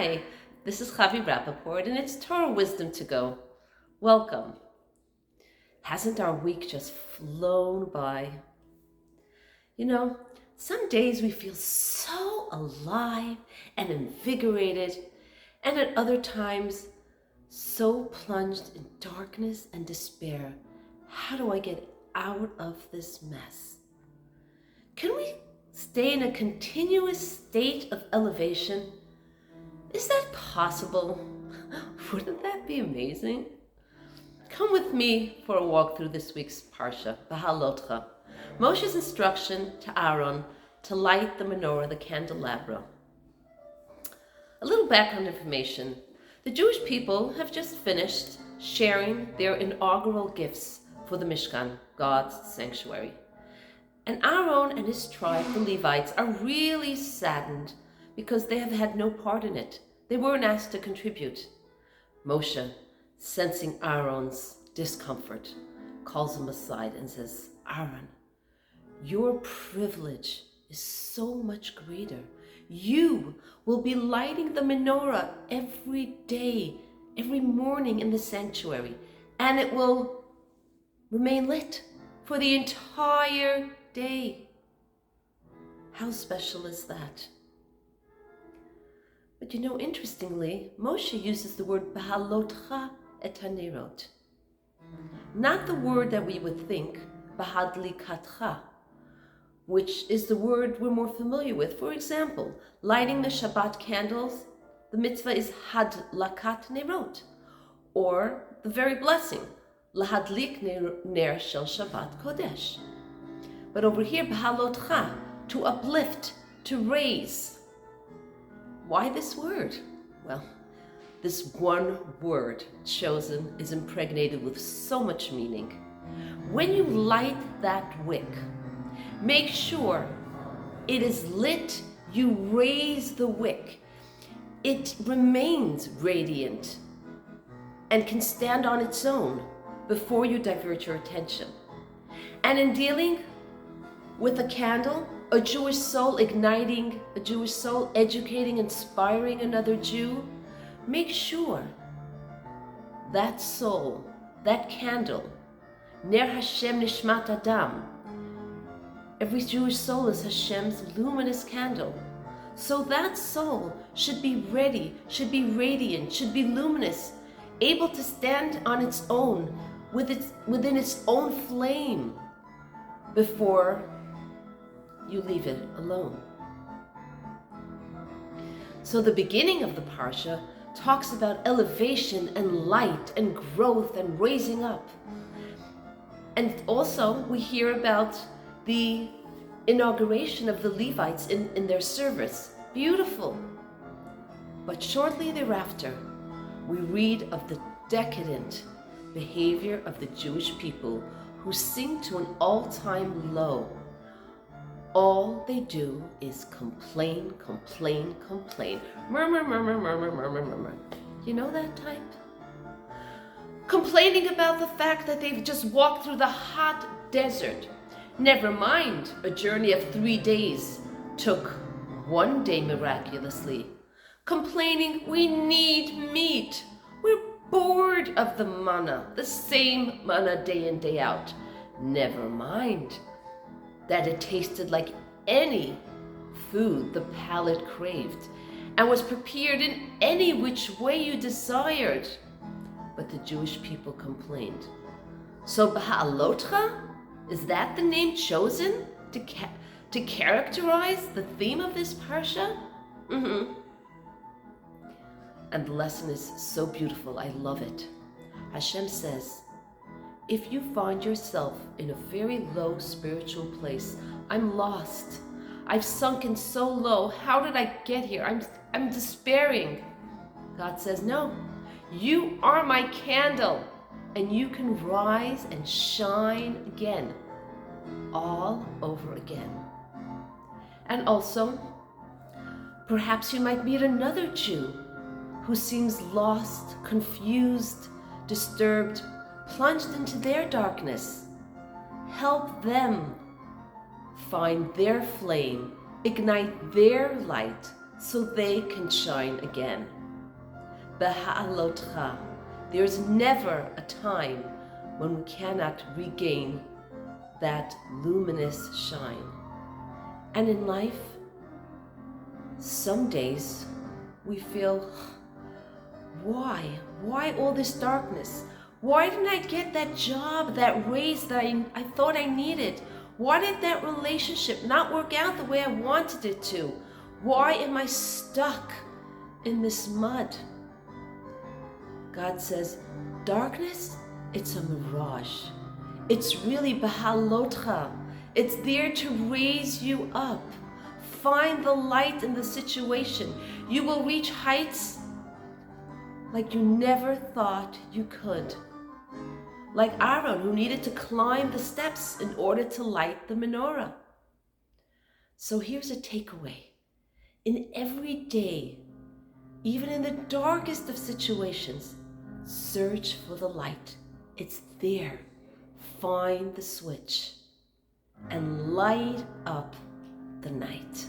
Hi, this is Chavi Rappaport, and it's Torah Wisdom to Go. Welcome. Hasn't our week just flown by? You know, some days we feel so alive and invigorated, and at other times, so plunged in darkness and despair. How do I get out of this mess? Can we stay in a continuous state of elevation? Is that possible? Wouldn't that be amazing? Come with me for a walk through this week's Parsha, B'halotcha, Moshe's instruction to Aaron to light the menorah, the candelabra. A little background information. The Jewish people have just finished sharing their inaugural gifts for the Mishkan, God's sanctuary. And Aaron and his tribe, the Levites, are really saddened because they have had no part in it. They weren't asked to contribute. Moshe, sensing Aaron's discomfort, calls him aside and says, Aaron, your privilege is so much greater. You will be lighting the menorah every day, every morning in the sanctuary, and it will remain lit for the entire day. How special is that? But you know, interestingly, Moshe uses the word B'halotcha et hanerot. Not the word that we would think, B'hadlikatcha, which is the word we're more familiar with. For example, lighting the Shabbat candles, the mitzvah is Hadlakat Nerot, or the very blessing, Lahadlik ner shel Shabbat Kodesh. But over here, B'halotcha, to uplift, to raise. Why this word? Well, this one word chosen is impregnated with so much meaning. When you light that wick, make sure it is lit, you raise the wick. It remains radiant and can stand on its own before you divert your attention. And in dealing with a candle, a Jewish soul igniting, a Jewish soul educating, inspiring another Jew, make sure that soul, that candle, Ner Hashem Nishmat Adam, every Jewish soul is Hashem's luminous candle. So that soul should be ready, should be radiant, should be luminous, able to stand on its own, within its own flame before you leave it alone. So the beginning of the Parsha talks about elevation and light and growth and raising up. And also we hear about the inauguration of the Levites in their service. Beautiful. But shortly thereafter, we read of the decadent behavior of the Jewish people who sink to an all-time low. All they do is complain, complain, complain. Murmur, murmur, murmur, murmur, murmur. You know that type? Complaining about the fact that they've just walked through the hot desert. Never mind, a journey of 3 days took 1 day miraculously. Complaining, we need meat. We're bored of the manna, the same manna day in, day out. Never mind that it tasted like any food the palate craved and was prepared in any which way you desired. But the Jewish people complained. So B'halotcha, is that the name chosen to characterize the theme of this Parsha? And the lesson is so beautiful, I love it. Hashem says, if you find yourself in a very low spiritual place, I'm lost. I've sunken so low. How did I get here? I'm despairing. God says, no, you are my candle and you can rise and shine again, all over again. And also, perhaps you might meet another Jew who seems lost, confused, disturbed, plunged into their darkness. Help them find their flame, ignite their light so they can shine again. beha'alotcha. There's never a time when we cannot regain that luminous shine. And in life, some days we feel, why? Why all this darkness? Why didn't I get that job, that raise that I thought I needed? Why did that relationship not work out the way I wanted it to? Why am I stuck in this mud? God says, darkness, it's a mirage. It's really behalotcha. It's there to raise you up. Find the light in the situation. You will reach heights like you never thought you could. Like Aaron, who needed to climb the steps in order to light the menorah. So here's a takeaway. In every day, even in the darkest of situations, search for the light. It's there. Find the switch and light up the night.